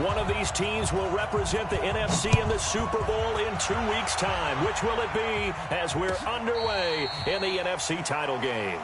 One of these teams will represent the NFC in the Super Bowl in 2 weeks' time. Which will it be as we're underway in the NFC title game?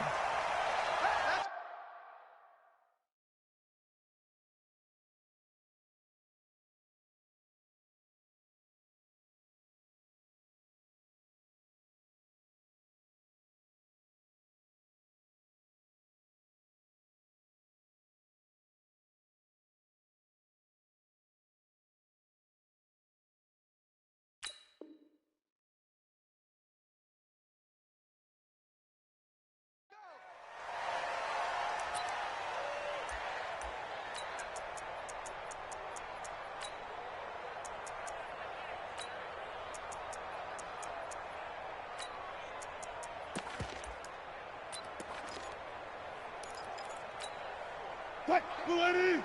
Lady.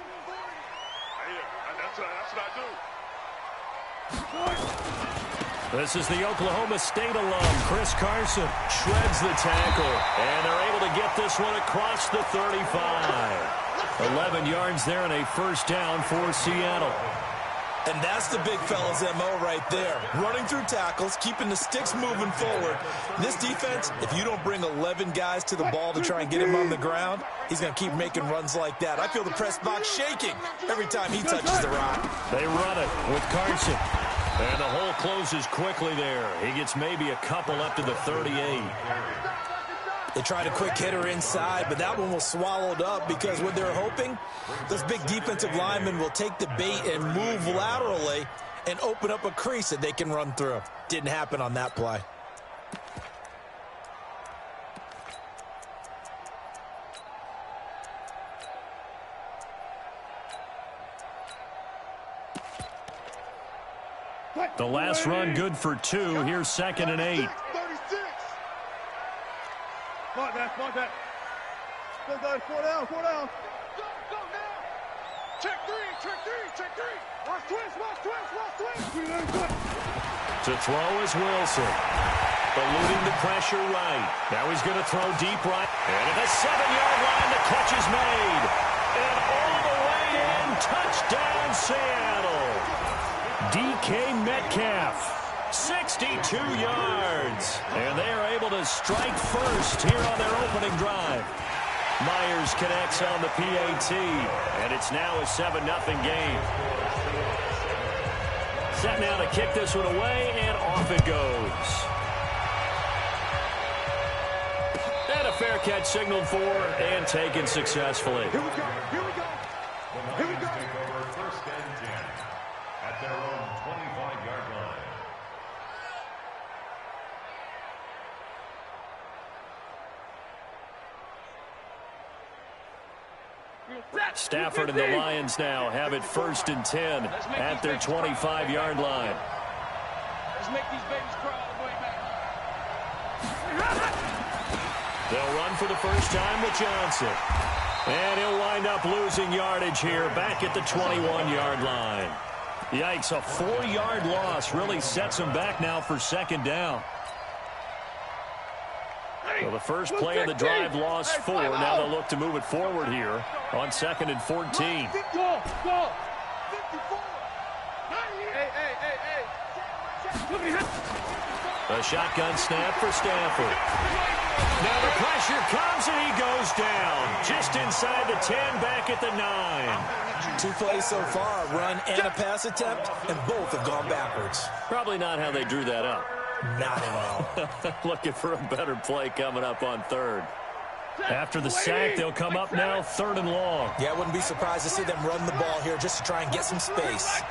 That's what I do. This is the Oklahoma State alum, Chris Carson, shreds the tackle, and they're able to get this one across the 35. 11 yards there and a first down for Seattle. And that's the big fella's MO right there. Running through tackles, keeping the sticks moving forward. This defense, if you don't bring 11 guys to the ball to try and get him on the ground, he's going to keep making runs like that. I feel the press box shaking every time he touches the rock. They run it with Carson. And the hole closes quickly there. He gets maybe a couple up to the 38. They tried a quick hitter inside, but that one was swallowed up because what they're hoping, those big defensive linemen will take the bait and move laterally and open up a crease that they can run through. Didn't happen on that play. The last run good for 2. Here's 2nd and 8. Mark that. Go, 4 down. Go now. Check three. Watch twist. To throw is Wilson. Eluding the pressure right. Now he's going to throw deep right. And at the 7-yard line, the catch is made. And all the way in, touchdown Seattle. DK Metcalf. 62 yards. And they are able to strike first here on their opening drive. Myers connects on the PAT. And it's now a 7-0 game. Set now to kick this one away, and off it goes. And a fair catch signaled for and taken successfully. Here we go. First and 10 at their own 25-yard line. Stafford and the Lions now have it 1st and 10 at their 25-yard line. Let's make these babies cry all the way back. They'll run for the first time with Johnson. And he'll wind up losing yardage here back at the 21-yard line. Yikes, a 4-yard loss really sets him back now for 2nd down. So the first play of the drive lost 4. Now they'll look to move it forward here on 2nd and 14. Go. 54. A shotgun snap for Stafford. Now the pressure comes and he goes down. Just inside the 10, back at the 9. 2 plays so far, a run and a pass attempt, and both have gone backwards. Probably not how they drew that up. Not at all. Looking for a better play coming up on 3rd. After the sack, they'll come up now 3rd and long. Yeah, I wouldn't be surprised to see them run the ball here just to try and get some space.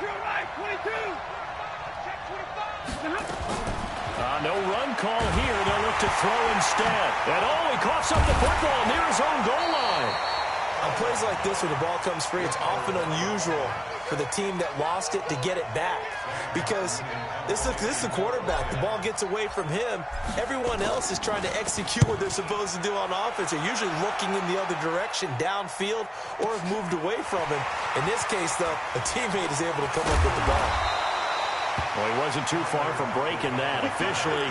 No run call here. They'll look to throw instead. And he coughs up the football near his own goal line. On plays like this where the ball comes free, it's often unusual for the team that lost it to get it back. Because this is the quarterback. The ball gets away from him. Everyone else is trying to execute what they're supposed to do on offense. They're usually looking in the other direction, downfield, or have moved away from him. In this case, though, a teammate is able to come up with the ball. Well, he wasn't too far from breaking that. Officially,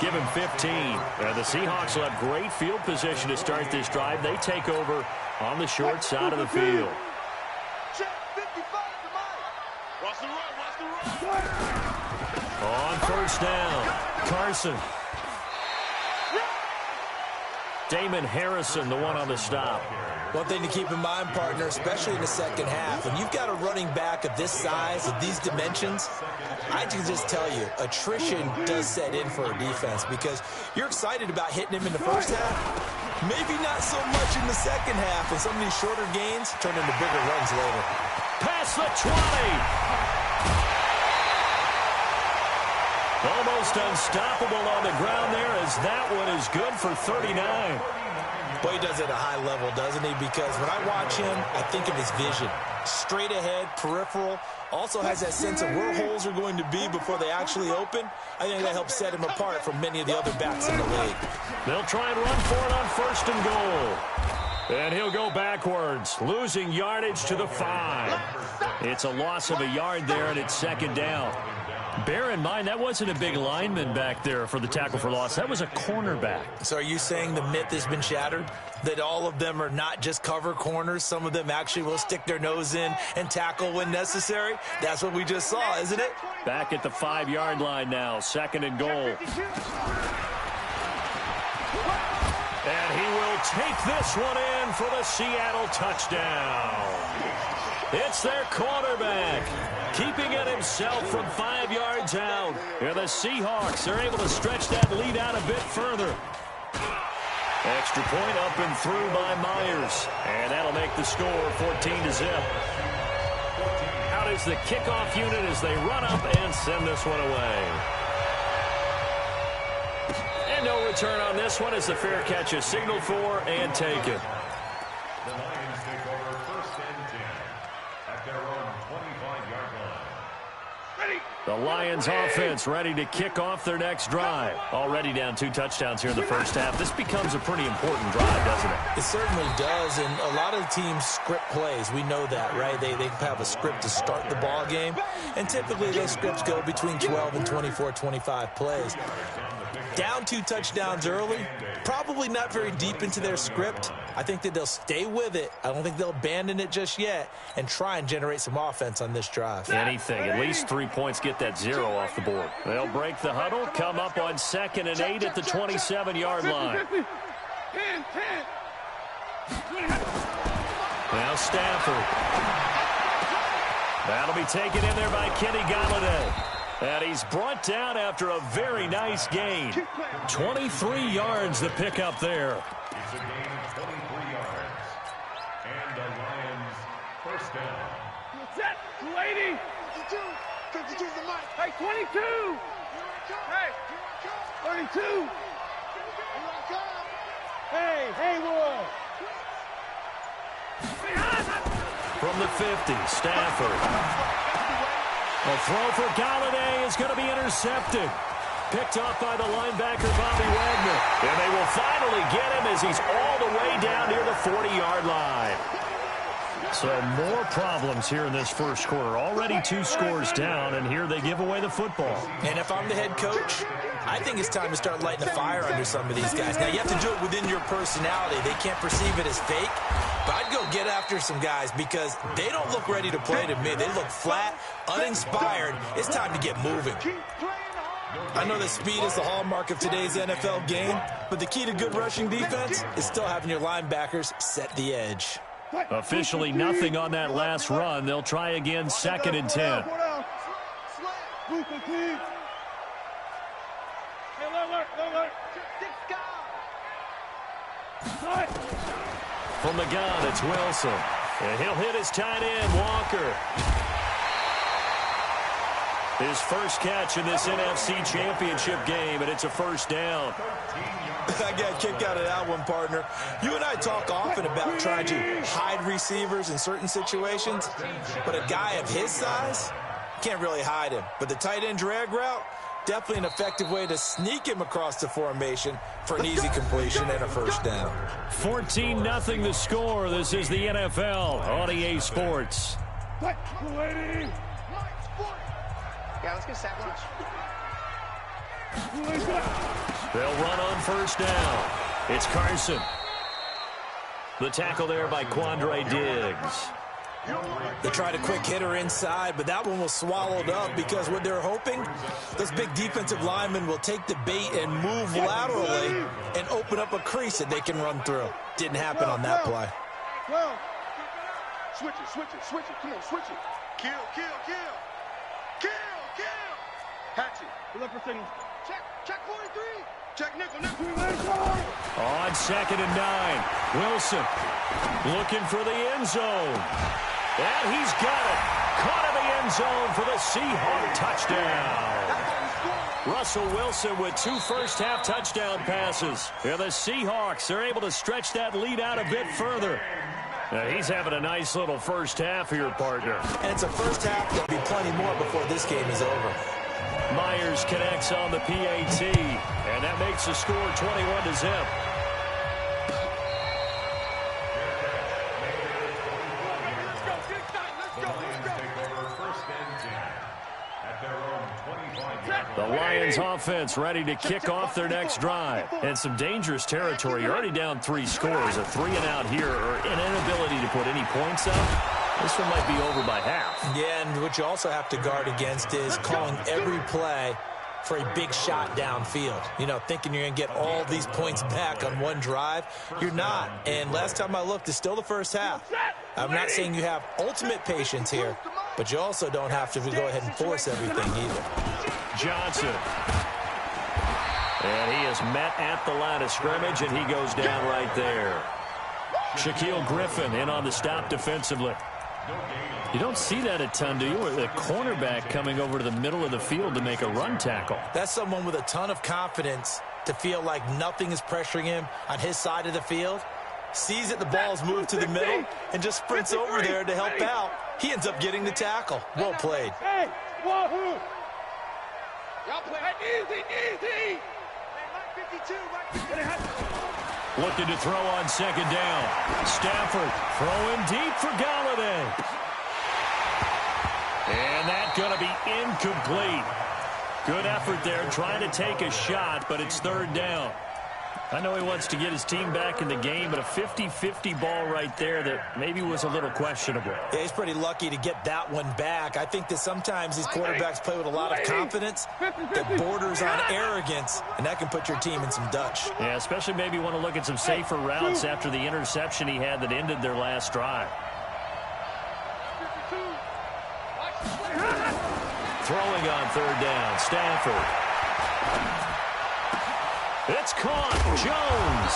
give him 15. The Seahawks will have great field position to start this drive. They take over on the short side of the field. On first down, Carson. Damon Harrison, the one on the stop. One thing to keep in mind, partner, especially in the second half, when you've got a running back of this size, of these dimensions, I can just tell you, attrition does set in for a defense because you're excited about hitting him in the first half. Maybe not so much in the second half, and some of these shorter gains turn into bigger runs later. Past the 20. Almost unstoppable on the ground there as that one is good for 39. Boy, he does it at a high level, doesn't he? Because when I watch him, I think of his vision. Straight ahead, peripheral, also has that sense of where holes are going to be before they actually open. I think that helps set him apart from many of the other backs in the league. They'll try and run for it on first and goal. And he'll go backwards, losing yardage to the 5. It's a loss of a yard there, and it's second down. Bear in mind, that wasn't a big lineman back there for the tackle for loss. That was a cornerback. So are you saying the myth has been shattered? That all of them are not just cover corners? Some of them actually will stick their nose in and tackle when necessary? That's what we just saw, isn't it? Back at the 5-yard line now, second and goal. And he will take this one in for the Seattle touchdown. It's their quarterback, keeping it himself from 5 yards out. And the Seahawks are able to stretch that lead out a bit further. Extra point up and through by Myers. And that'll make the score 14-0. Out is the kickoff unit as they run up and send this one away. And no return on this one as the fair catch is signaled for and taken. The Lions take over first and 10 at their own 25-yard line. The Lions offense ready to kick off their next drive. Already down 2 touchdowns here in the first half. This becomes a pretty important drive, doesn't it? It certainly does, and a lot of teams script plays. We know that, right? They have a script to start the ball game, and typically those scripts go between 12 and 24, 25 plays. Down 2 touchdowns early, probably not very deep into their script. I think that they'll stay with it. I don't think they'll abandon it just yet and try and generate some offense on this drive. Anything. At least 3 points get that 0 off the board. They'll break the huddle, come up on 2nd and 8 at the 27-yard line. Now Stafford. That'll be taken in there by Kenny Golladay. And he's brought down after a very nice gain. 23 yards the pick up there. It's a gain of 23 yards. And the Lions first down. Set, 280. 52 is the mic. Hey, 22. Hey, 32. Hey, Haywood. From the 50, Stafford. A throw for Golladay is going to be intercepted. Picked off by the linebacker, Bobby Wagner. And they will finally get him as he's all the way down near the 40-yard line. So more problems here in this first quarter. Already 2 scores down, and here they give away the football. And if I'm the head coach, I think it's time to start lighting the fire under some of these guys. Now, you have to do it within your personality. They can't perceive it as fake. But I'd go get after some guys because they don't look ready to play to me. They look flat, uninspired. It's time to get moving. I know that speed is the hallmark of today's NFL game, but the key to good rushing defense is still having your linebackers set the edge. Officially nothing on that last run. They'll try again 2nd and 10. From the gun, it's Wilson. And he'll hit his tight end, Walker. His first catch in this NFC Championship game, and it's a first down. I got a kick out of that one, partner. You and I talk often about trying to hide receivers in certain situations, but a guy of his size can't really hide him. But the tight end drag route, definitely an effective way to sneak him across the formation for an easy completion and a first down. 14-0 the score. This is the NFL on EA Sports. Yeah, let's get sandwich. They'll run on first down. It's Carson. The tackle there by Quandre Diggs. They tried a quick hitter inside, but that one was swallowed up because what they're hoping, those big defensive linemen will take the bait and move laterally and open up a crease that they can run through. Didn't happen on that play. Well, switch it, switch it, switch it. Come on, switch it. Kill, kill, kill. Kill, kill. Hatch it. Pull up for signal. Check 43. Check nickel, nickel. On 2nd and 9. Wilson looking for the end zone. And he's got it. Caught in the end zone for the Seahawk touchdown. Russell Wilson with 2 first-half touchdown passes. Yeah, the Seahawks are able to stretch that lead out a bit further. Now, he's having a nice little first half here, partner. And it's a first half. There'll be plenty more before this game is over. Myers connects on the PAT, and that makes the score 21-0. The Lions offense ready to kick off their next drive. And some dangerous territory. You're already down 3 scores. A 3-and-out here or an inability to put any points up. This one might be over by half. Yeah, and what you also have to guard against is calling every play for a big shot downfield. You know, thinking you're going to get all these points back on one drive. You're not. And last time I looked, it's still the first half. I'm not saying you have ultimate patience here, but you also don't have to go ahead and force everything either. Johnson. And he is met at the line of scrimmage, and he goes down right there. Shaquille Griffin in on the stop defensively. You don't see that a ton, do you? A cornerback coming over to the middle of the field to make a run tackle. That's someone with a ton of confidence to feel like nothing is pressuring him on his side of the field. Sees that the ball's moved to the middle and just sprints over there to help out. He ends up getting the tackle. Well played. Hey, wahoo! Y'all play easy, easy. Looking to throw on 2nd down. Stafford throwing deep for Galladay. And that's going to be incomplete. Good effort there trying to take a shot, but it's 3rd down. I know he wants to get his team back in the game, but a 50-50 ball right there that maybe was a little questionable. Yeah, he's pretty lucky to get that one back. I think that sometimes these quarterbacks play with a lot of confidence that borders on arrogance, and that can put your team in some Dutch. Yeah, especially maybe want to look at some safer routes after the interception he had that ended their last drive. Throwing on 3rd down, Stafford. It's caught. Jones.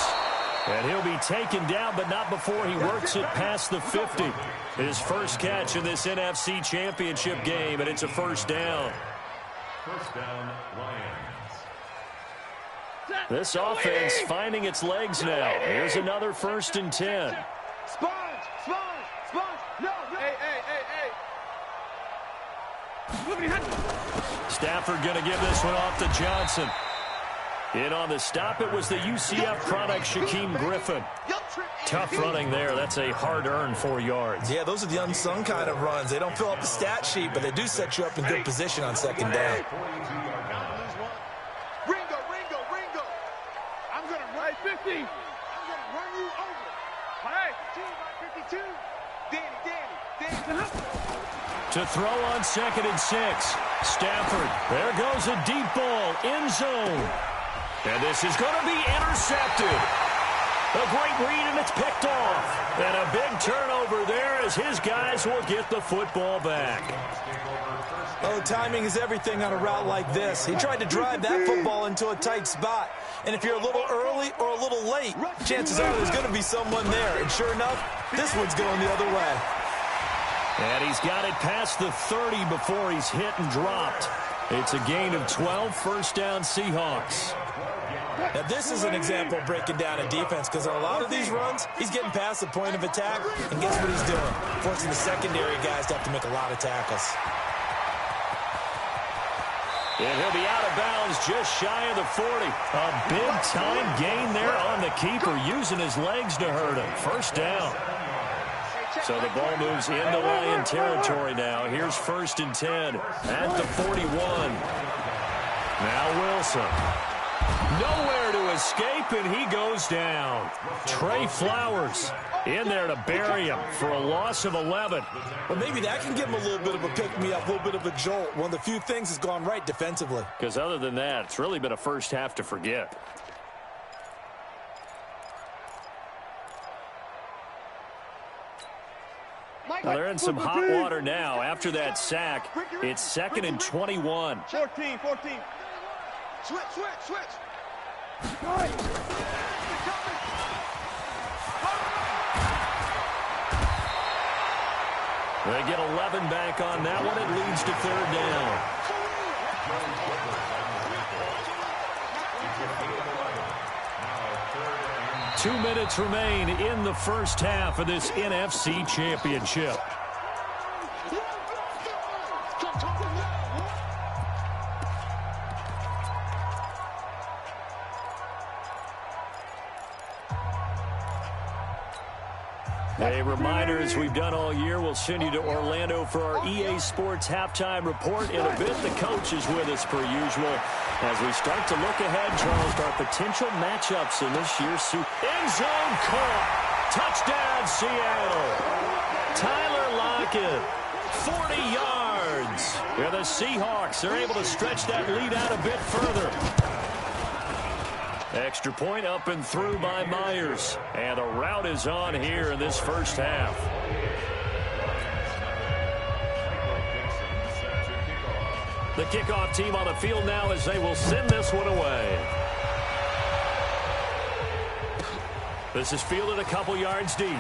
And he'll be taken down, but not before he works it past the 50. His first catch in this NFC Championship game, and it's a 1st down. 1st down, Lions. This offense finding its legs now. Here's another 1st and 10. Sponge. No. Hey. Stafford going to give this one off to Johnson. In on the stop, it was the UCF product, Shaquille Griffin. Tough running there. That's a hard-earned 4 yards. Yeah, those are the unsung kind of runs. They don't fill up the stat sheet, but they do set you up in good position on 2nd down. Ringo. I'm going to run 50. I'm going to run you over. All right, 52. Danny. To throw on 2nd and 6. Stafford. There goes a deep ball. End zone. And this is going to be intercepted. A great read, and it's picked off. And a big turnover there as his guys will get the football back. Oh, timing is everything on a route like this. He tried to drive that football into a tight spot. And if you're a little early or a little late, chances are there's going to be someone there. And sure enough, this one's going the other way. And he's got it past the 30 before he's hit and dropped. It's a gain of 12, 1st down Seahawks. Now, this is an example of breaking down a defense because on a lot of these runs, he's getting past the point of attack, and guess what he's doing? Forcing the secondary guys to have to make a lot of tackles. And he'll be out of bounds just shy of the 40. A big-time gain there on the keeper, using his legs to hurt him. 1st down. So the ball moves into Lion territory now. Here's 1st and 10 at the 41. Now Wilson. Nowhere to to escape, and he goes down. Trey Flowers in there to bury him for a loss of 11. Well, maybe that can give him a little bit of a pick-me-up, a little bit of a jolt. One of the few things that's gone right defensively. Because other than that, it's really been a first half to forget. Well, they're in some hot water now. After that sack, it's 2nd and 21. 14. Switch. They get 11 back on that one. It leads to 3rd down. Two minutes remain in the first half of this NFC Championship. A reminder, as we've done all year, we'll send you to Orlando for our EA Sports halftime report. In a bit, the coach is with us per usual. As we start to look ahead, Charles, to our potential matchups in this year's Super End zone caught. Touchdown, Seattle. Tyler Lockett, 40 yards. Yeah, the Seahawks are able to stretch that lead out a bit further. Extra point up and through by Myers. And the rout is on here in this first half. The kickoff team on the field now as they will send this one away. This is fielded a couple yards deep.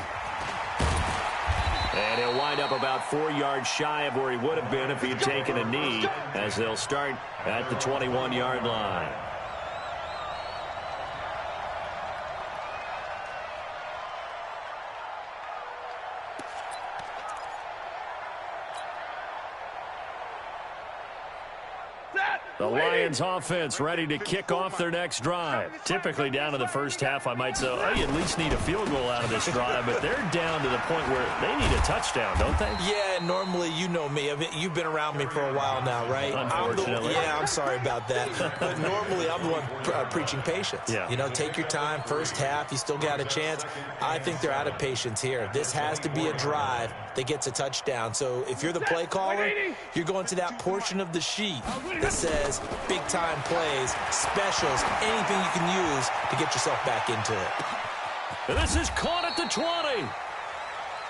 And he'll wind up about 4 yards shy of where he would have been if he'd taken a knee, as they'll start at the 21-yard line. The Lions offense ready to kick off their next drive. Typically down to the first half, I might say, oh, you at least need a field goal out of this drive, but they're down to the point where they need a touchdown, don't they? Yeah, normally, you know me. I mean, you've been around me for a while now, right? Unfortunately. I'm sorry about that. But normally, I'm the one preaching patience. Yeah. You know, take your time. First half, you still got a chance. I think they're out of patience here. This has to be a drive that gets a touchdown. So if you're the play caller, you're going to that portion of the sheet that says big-time plays, specials, anything you can use to get yourself back into it. And this is caught at the 20.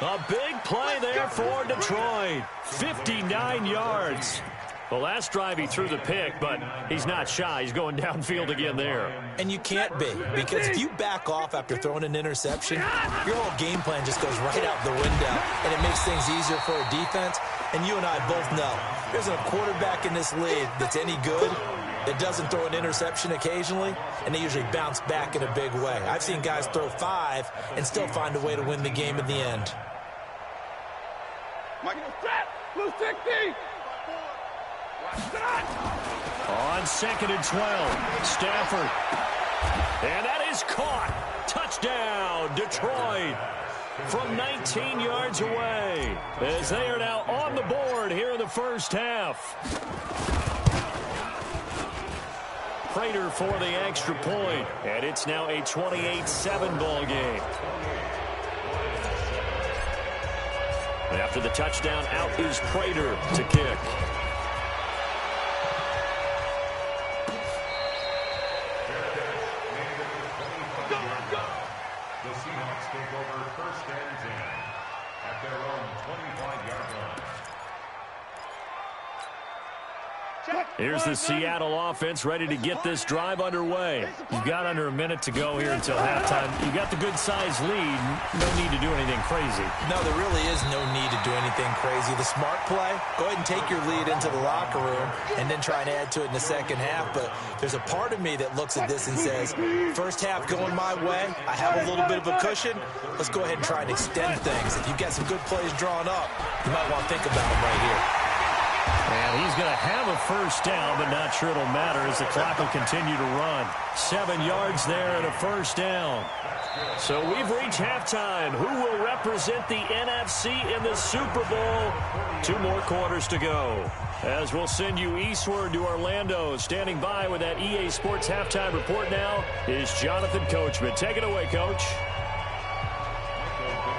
A big play there for Detroit. 59 yards. The last drive he threw the pick, but he's not shy. He's going downfield again there. And you can't be, because if you back off after throwing an interception, your whole game plan just goes right out the window, and it makes things easier for a defense. And you and I both know there's a quarterback in this league that's any good that doesn't throw an interception occasionally, and they usually bounce back in a big way. I've seen guys throw 5 and still find a way to win the game in the end. Blue 60. On 2nd and 12, Stafford. And that is caught. Touchdown, Detroit. From 19 yards away, as they are now on the board here in the first half. Prater for the extra point, and it's now a 28-7 ball game. After the touchdown, out is Prater to kick. The Seahawks take over 1st and 10 at their own 25-yard line. Here's the Seattle offense ready to get this drive underway. You've got under a minute to go here until halftime. You've got the good-sized lead. No need to do anything crazy. No, there really is no need to do anything crazy. The smart play, go ahead and take your lead into the locker room and then try and add to it in the second half. But there's a part of me that looks at this and says, first half going my way, I have a little bit of a cushion. Let's go ahead and try and extend things. If you've got some good plays drawn up, you might want to think about them right here. And he's going to have a first down, but not sure it'll matter as the clock will continue to run. 7 yards there and a first down. So we've reached halftime. Who will represent the NFC in the Super Bowl? 2 more quarters to go. As we'll send you eastward to Orlando. Standing by with that EA Sports halftime report now is Jonathan Coachman. Take it away, Coach.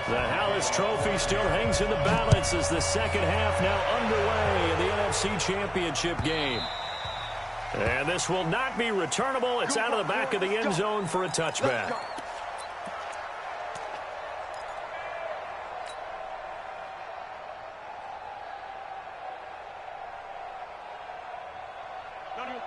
The Hallis Trophy still hangs in the balance as the second half now underway in the NFC Championship game. And this will not be returnable. It's out of the back of the end zone for a touchback.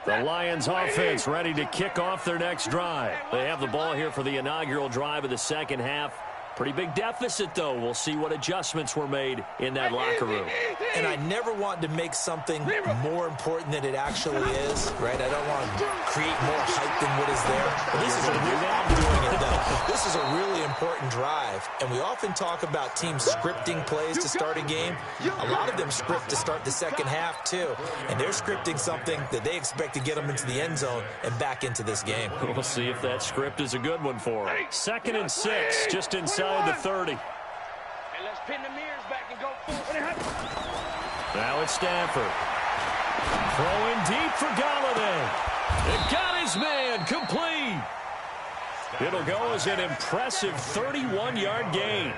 The Lions offense ready to kick off their next drive. They have the ball here for the inaugural drive of the second half. Pretty big deficit, though. We'll see what adjustments were made in that locker room. And I never want to make something more important than it actually is, right? I don't want to create more hype than what is there. But this is I'm doing it, though. This is a really important drive. And we often talk about teams scripting plays to start a game. A lot of them script to start the second half, too. And they're scripting something that they expect to get them into the end zone and back into this game. We'll see if that script is a good one for them. 2nd and 6, just inside the 30. And let's pin the mirrors back and go forward. Now it's Stafford. Throwing deep for Galladay. It got his man complete. It'll go as an impressive 31-yard gain.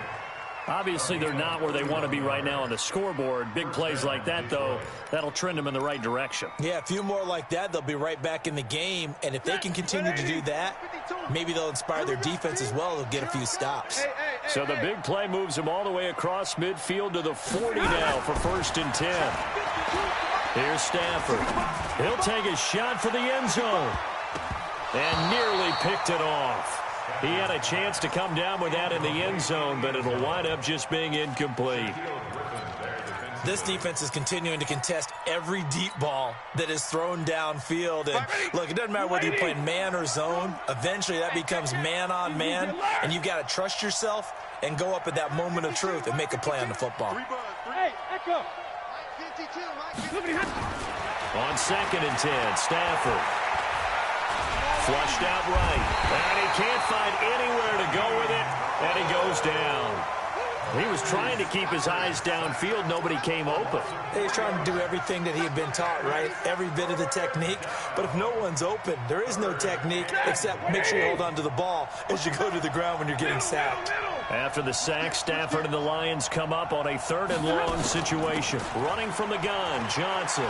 Obviously, they're not where they want to be right now on the scoreboard. Big plays like that, though, that'll trend them in the right direction. Yeah, a few more like that, they'll be right back in the game. And if they can continue to do that, maybe they'll inspire their defense as well. They'll get a few stops. So the big play moves them all the way across midfield to the 40 now for 1st and 10. Here's Stafford. He'll take a shot for the end zone. And nearly picked it off. He had a chance to come down with that in the end zone, but it'll wind up just being incomplete. This defense is continuing to contest every deep ball that is thrown downfield. And look, it doesn't matter whether you're playing man or zone. Eventually that becomes man on man, and you've got to trust yourself and go up at that moment of truth and make a play on the football. Hey, Echo. On 2nd and 10, Stafford. Flushed out right, and he can't find anywhere to go with it, and he goes down. He was trying to keep his eyes downfield. Nobody came open. He's trying to do everything that he had been taught, right? Every bit of the technique. But if no one's open, there is no technique except make sure you hold on to the ball as you go to the ground when you're getting sacked. After the sack, Stafford and the Lions come up on a 3rd and long situation. Running from the gun, Johnson.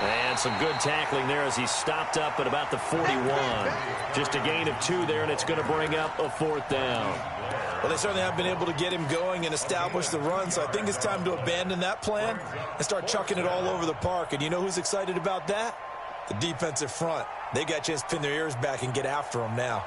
And some good tackling there as he stopped up at about the 41. Just a gain of 2 there, and it's going to bring up a 4th down. Well, they certainly have been able to get him going and establish the run, so I think it's time to abandon that plan and start chucking it all over the park. And you know who's excited about that? The defensive front. They got a chance to pin their ears back and get after him now.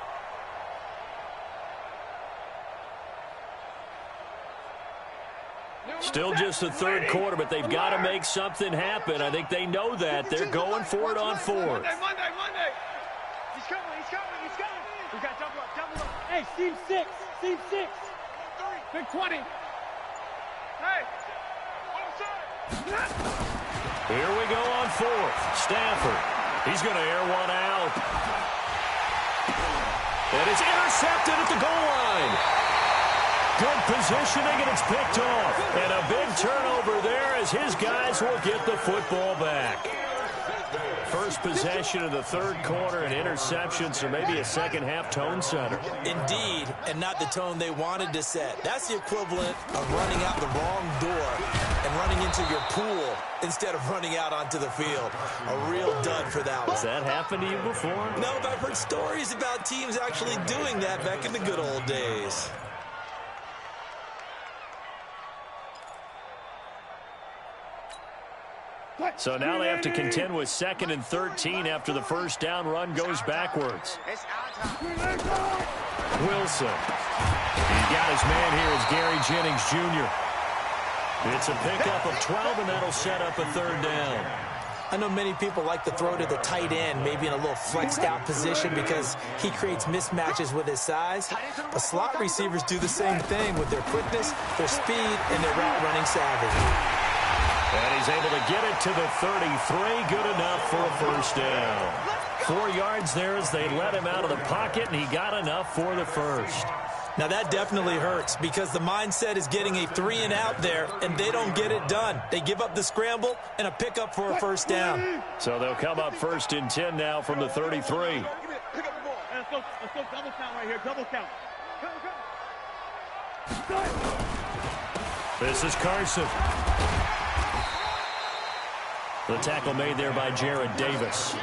Still just the 3rd quarter, but they've got to make something happen. I think they know that. They're going for it on 4th. Monday. He's coming. We got double up. Hey, seam 6. Big 20. Hey. Here we go on 4th. Stafford. He's going to air one out. And it's intercepted at the goal line. Good positioning, and it's picked off. And a big turnover there as his guys will get the football back. First possession of the 3rd quarter, an interception, so maybe a second-half tone setter. Indeed, and not the tone they wanted to set. That's the equivalent of running out the wrong door and running into your pool instead of running out onto the field. A real dud for that one. Has that happened to you before? No, but I've heard stories about teams actually doing that back in the good old days. So now they have to contend with 2nd and 13 after the first down run goes backwards. Wilson. He's got his man here as Gary Jennings Jr. It's a pickup of 12, and that'll set up a 3rd down. I know many people like to throw to the tight end, maybe in a little flexed out position because he creates mismatches with his size. But slot receivers do the same thing with their quickness, their speed, and their route running savvy. And he's able to get it to the 33. Good enough for a first down. 4 yards there as they let him out of the pocket, and he got enough for the first. Now that definitely hurts because the mindset is getting a 3 and out there, and they don't get it done. They give up the scramble and a pickup for a first down. So they'll come up 1st and 10 now from the 33. Pick up the ball. Let's go double count right here. Double count. This is Carson. The tackle made there by Jared Davis.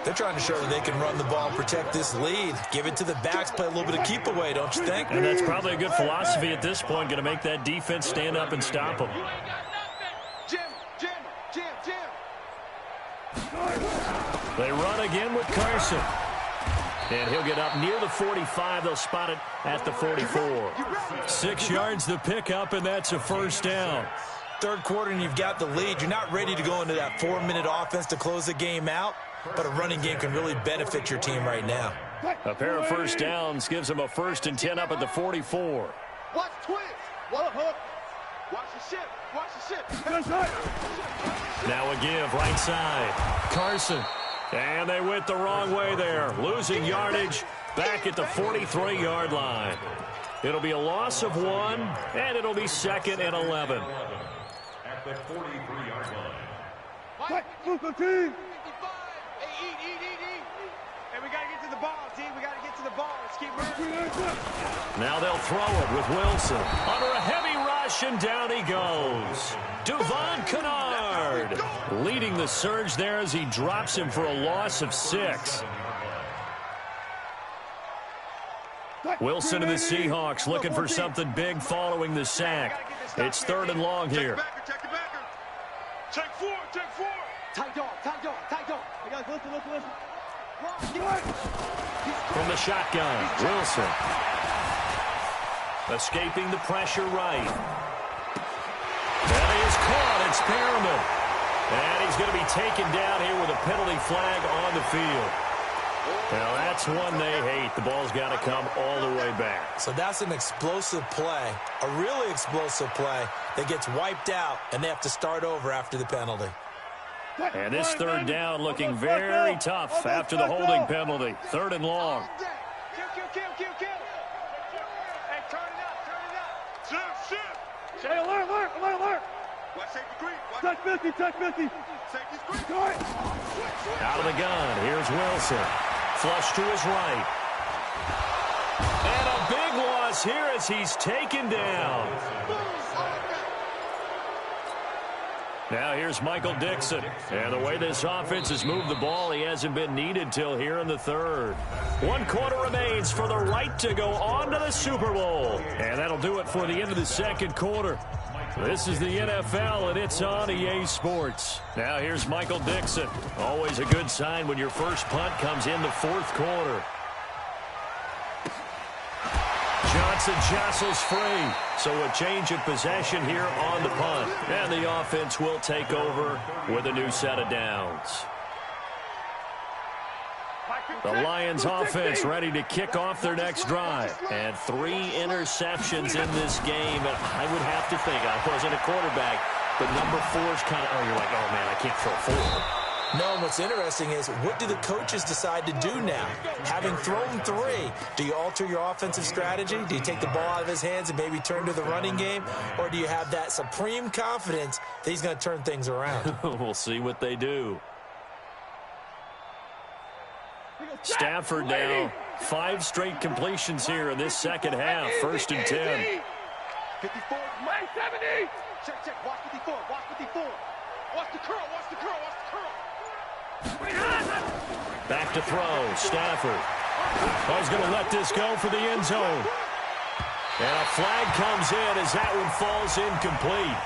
They're trying to show that they can run the ball and protect this lead. Give it to the backs, play a little bit of keep away, don't you think? And that's probably a good philosophy at this point, going to make that defense stand up and stop them. Jam. They run again with Carson. And he'll get up near the 45. They'll spot it at the 44. 6 yards the pickup, and that's a first down. Third quarter and you've got the lead. You're not ready to go into that 4-minute offense to close the game out, but a running game can really benefit your team right now. A pair of first downs gives them a 1st and 10 up at the 44. Watch twins. Watch the ship. Now a give right side. Carson. And they went the wrong way there. Losing yardage back at the 43-yard line. It'll be a loss of 1, and it'll be 2nd and 11. At the 43-yard line. Move the team. Hey, eat. Hey, we got to get to the ball, team. We got to get to the ball. Let's keep moving. Now they'll throw it with Wilson. Under a heavy rush, and down he goes. Duvon Kennard leading the surge there as he drops him for a loss of 6. Wilson and the Seahawks looking for something big following the sack. It's 3rd and long here. Take four. Tight dog. Hey, guys, listen. From the shotgun, Wilson. Escaping the pressure right. That is caught. It's Perriman. And he's going to be taken down here with a penalty flag on the field. Now, that's one they hate. The ball's got to come all the way back. So that's an explosive play, a really explosive play that gets wiped out, and they have to start over after the penalty. And this 3rd down looking very tough after the holding penalty. 3rd and long. Kill. Hey, turn it up. Shift. Say alert. Watch safety green. Touch 50. Safety's green. Out of the gun, here's Wilson. Flush to his right. And a big loss here as he's taken down. Now here's Michael Dixon. And the way this offense has moved the ball, he hasn't been needed till here in the 3rd. 1 quarter remains for the right to go on to the Super Bowl. And that'll do it for the end of the 2nd quarter. This is the NFL, and it's on EA Sports. Now here's Michael Dixon. Always a good sign when your first punt comes in the 4th quarter. Johnson jostles free. So a change of possession here on the punt. And the offense will take over with a new set of downs. The Lions offense ready to kick off their next drive. And 3 interceptions in this game. And I would have to think, I wasn't a quarterback, but number 4 is kind of, you're like, oh man, I can't throw 4. No, and what's interesting is, what do the coaches decide to do now? Having thrown 3, do you alter your offensive strategy? Do you take the ball out of his hands and maybe turn to the running game? Or do you have that supreme confidence that he's going to turn things around? We'll see what they do. Stafford now 5 straight completions here in this 2nd half. 1st and 10. 54. Mike 70. Check. Watch 54. Watch the curl. Back to throw. Stafford. Oh, he's going to let this go for the end zone. And a flag comes in as that one falls incomplete.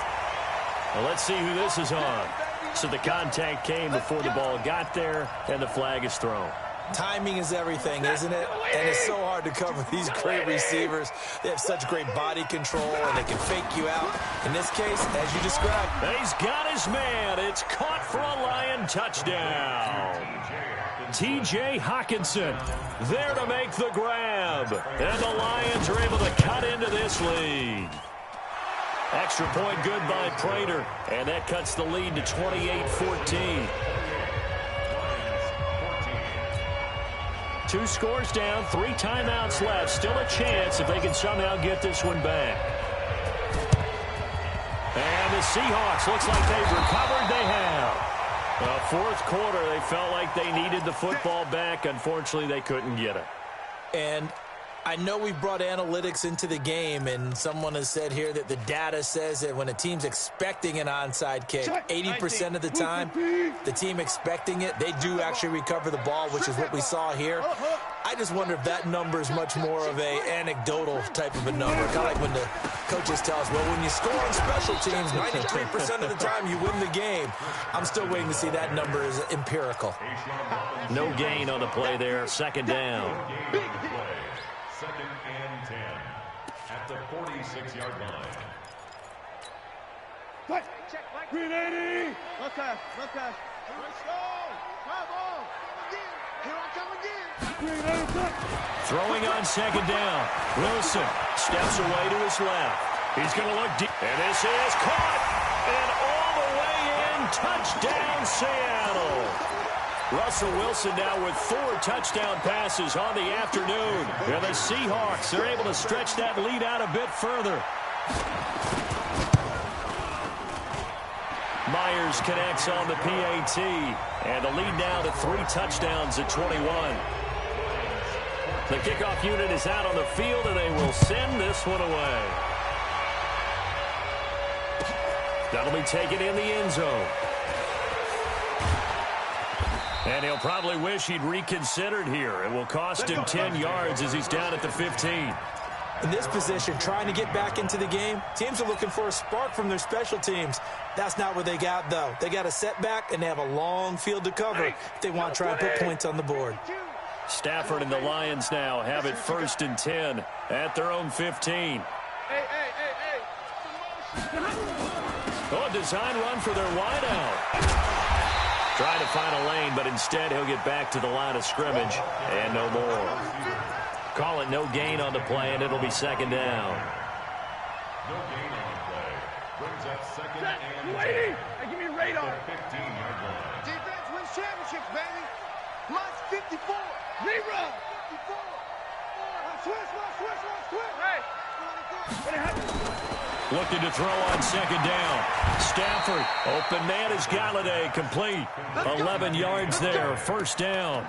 Well, let's see who this is on. So the contact came before the ball got there, and the flag is thrown. Timing is everything, isn't it? And it's so hard to cover these great receivers. They have such great body control, and they can fake you out. In this case, as you described. He's got his man. It's caught for a Lion touchdown. T.J. Hawkinson there to make the grab. And the Lions are able to cut into this lead. Extra point good by Prater. And that cuts the lead to 28-14. 2 scores down, 3 timeouts left. Still a chance if they can somehow get this one back. And the Seahawks, looks like they've recovered. They have. Fourth quarter, they felt like they needed the football back. Unfortunately, they couldn't get it. And I know we've brought analytics into the game, and someone has said here that the data says that when a team's expecting an onside kick, 80% of the time, the team expecting it, they do actually recover the ball, which is what we saw here. I just wonder if that number is much more of a anecdotal type of a number. Kind of like when the coaches tell us, well, when you score on special teams, 93% of the time you win the game. I'm still waiting to see that number is empirical. No gain on the play there. Second down. Second and 10 at the 46-yard line. Check, Mike. 380. Left pass. Let's go. Drive on. Here I come again. 380. Throwing on second down. Wilson steps away to his left. He's going to look deep. And this is caught. And all the way in. Touchdown, Seattle. Russell Wilson now with 4 touchdown passes on the afternoon. And the Seahawks are able to stretch that lead out a bit further. Myers connects on the PAT. And the lead now to 3 touchdowns at 21. The kickoff unit is out on the field, and they will send this one away. That'll be taken in the end zone. And he'll probably wish he'd reconsidered here. It will cost him 10 yards as he's down at the 15. In this position, trying to get back into the game, teams are looking for a spark from their special teams. That's not what they got, though. They got a setback, and they have a long field to cover if they want to try and put points on the board. Stafford and the Lions now have it 1st and 10 at their own 15. Hey. Oh, design run for their wideout. Trying to find a lane, but instead he'll get back to the line of scrimmage and no more. Call it no gain on the play, and it'll be second down. No gain on the play. Brings up second and 10. Hey, give me radar. 15-yard line. Defense wins championships, baby. Mine's 54. Rerun. 54. Switch. Hey. What happened? Looking to throw on second down. Stafford, open man is Galladay, complete. 11 yards there, 1st down.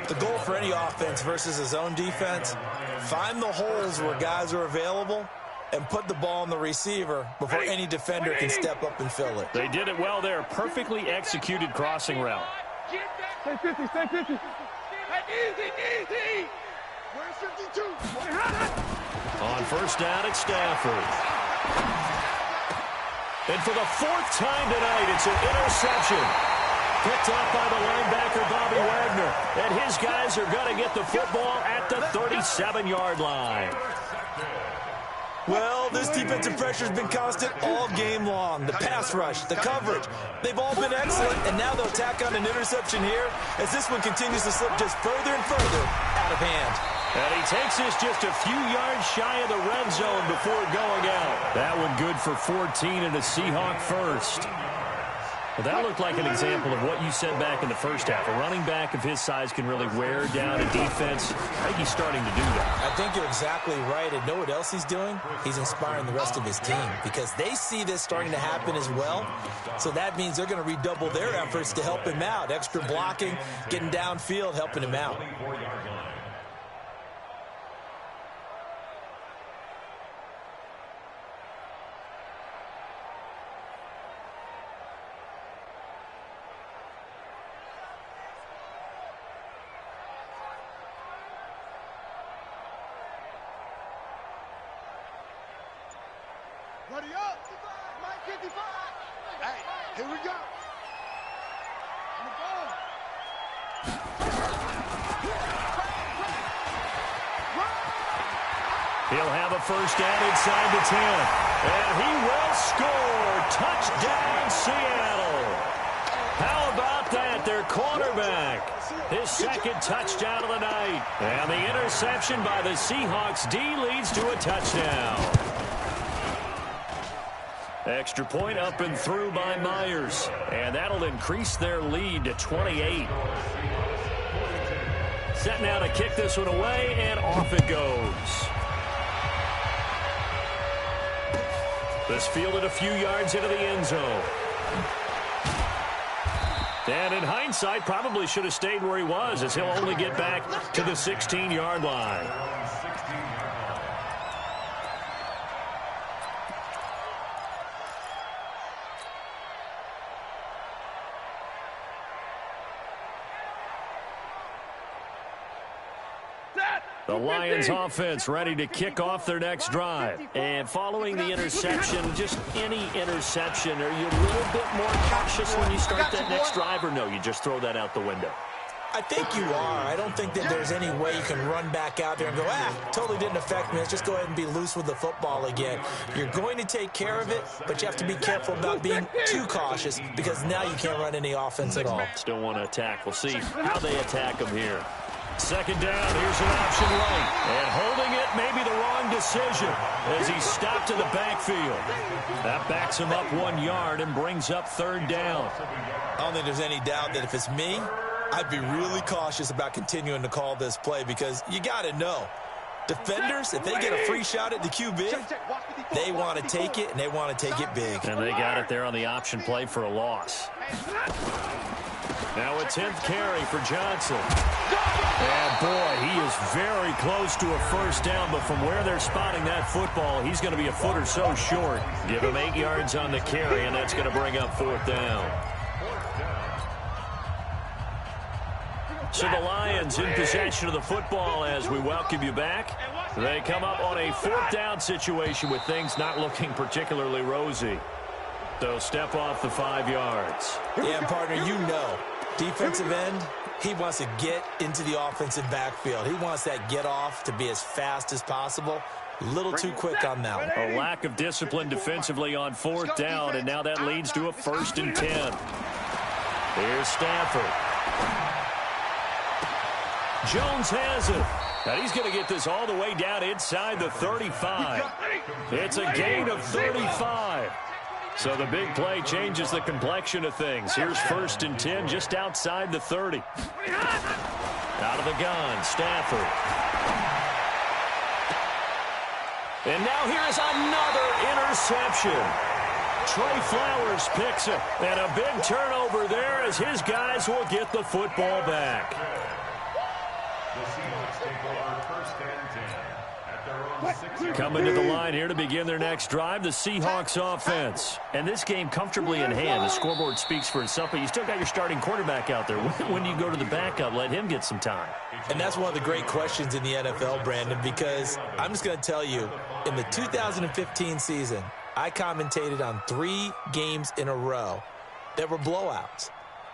The goal for any offense versus a zone defense, find the holes where guys are available and put the ball on the receiver before any defender can step up and fill it. They did it well there. Perfectly executed crossing route. Stay 50. Easy. Where's 52? On 1st down, it's Stafford. And for the 4th time tonight, it's an interception. Picked up by the linebacker, Bobby Wagner. And his guys are going to get the football at the 37-yard line. Well, this defensive pressure has been constant all game long. The pass rush, the coverage, they've all been excellent, and now they'll tack on an interception here as this one continues to slip just further and further out of hand. And he takes this just a few yards shy of the red zone before going out. That one good for 14 and a Seahawk first. Well, that looked like an example of what you said back in the first half. A running back of his size can really wear down a defense. I think he's starting to do that. I think you're exactly right. And know what else he's doing? He's inspiring the rest of his team because they see this starting to happen as well. So that means they're going to redouble their efforts to help him out. Extra blocking, getting downfield, helping him out. Ready up. Mike 55. Hey, here we go. On the ball. He'll have a first down inside the 10. And he will score. Touchdown, Seattle. How about that? Their quarterback. His second touchdown of the night. And the interception by the Seahawks D leads to a touchdown. Extra point up and through by Myers. And that'll increase their lead to 28. Set now to kick this one away, and off it goes. This fielded a few yards into the end zone. And in hindsight, probably should have stayed where he was, as he'll only get back to the 16-yard line. The Lions offense ready to kick off their next drive. And following the interception, just any interception, are you a little bit more cautious when you start that next drive, or no, you just throw that out the window? I think you are. I don't think that there's any way you can run back out there and go, totally didn't affect me. Let's just go ahead and be loose with the football again. You're going to take care of it, but you have to be careful about being too cautious, because now you can't run any offense at all. Still want to attack. We'll see how they attack him here. Second down, here's an option right. And holding it may be the wrong decision as he stopped in the backfield. That backs him up 1 yard and brings up third down. I don't think there's any doubt that if it's me, I'd be really cautious about continuing to call this play, because you got to know, defenders, if they get a free shot at the QB, they want to take it, and they want to take it big. And they got it there on the option play for a loss. Now a 10th carry for Johnson. And boy, he is very close to a first down, but from where they're spotting that football, he's going to be a foot or so short. Give him 8 yards on the carry, and that's going to bring up fourth down. So the Lions in possession of the football as we welcome you back. They come up on a fourth down situation with things not looking particularly rosy. So step off the 5 yards. Yeah, partner, you know, defensive end, he wants to get into the offensive backfield. He wants that get off to be as fast as possible. A little too quick on that one. A lack of discipline defensively on fourth down, and now that leads to a 1st and 10. Here's Stafford. Jones has it. And he's going to get this all the way down inside the 35. It's a gain of 35. So the big play changes the complexion of things. Here's 1st and 10 just outside the 30. Out of the gun, Stafford. And now here's another interception. Trey Flowers picks it. And a big turnover there as his guys will get the football back. The Seahawks take over 1st and 10 at their own 6-yard. Coming to the line here to begin their next drive, the Seahawks offense. And this game comfortably in hand. The scoreboard speaks for itself, but you still got your starting quarterback out there. When do you go to the backup? Let him get some time. And that's one of the great questions in the NFL, Brandon, because I'm just going to tell you, in the 2015 season, I commentated on 3 games in a row that were blowouts.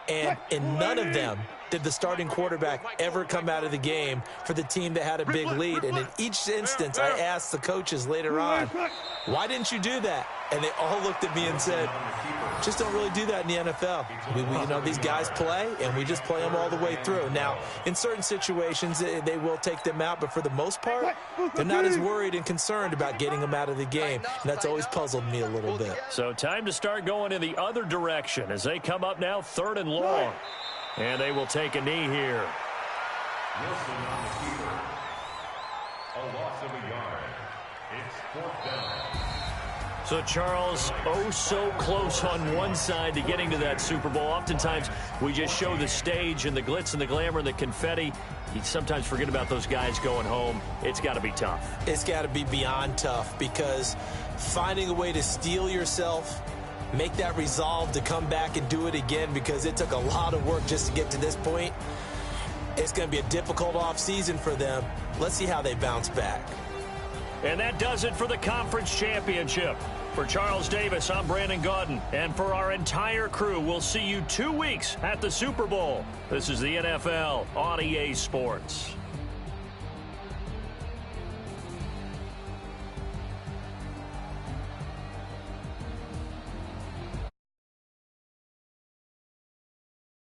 And in none of them did the starting quarterback ever come out of the game for the team that had a big lead. And in each instance, I asked the coaches later on, why didn't you do that? And they all looked at me and said, just don't really do that in the NFL. You know, these guys play, and we just play them all the way through. Now, in certain situations, they will take them out, but for the most part, they're not as worried and concerned about getting them out of the game. And that's always puzzled me a little bit. So time to start going in the other direction as they come up now 3rd and long. And they will take a knee here. Wilson on the keeper. A loss of a yard. It's 4th down. So, Charles, oh so close on one side to getting to that Super Bowl. Oftentimes, we just show the stage and the glitz and the glamour and the confetti. You sometimes forget about those guys going home. It's got to be tough. It's got to be beyond tough, because finding a way to steel yourself, make that resolve to come back and do it again, because it took a lot of work just to get to this point. It's going to be a difficult offseason for them. Let's see how they bounce back. And that does it for the conference championship. For Charles Davis, I'm Brandon Gaudin. And for our entire crew, we'll see you 2 weeks at the Super Bowl. This is the NFL on EA Sports.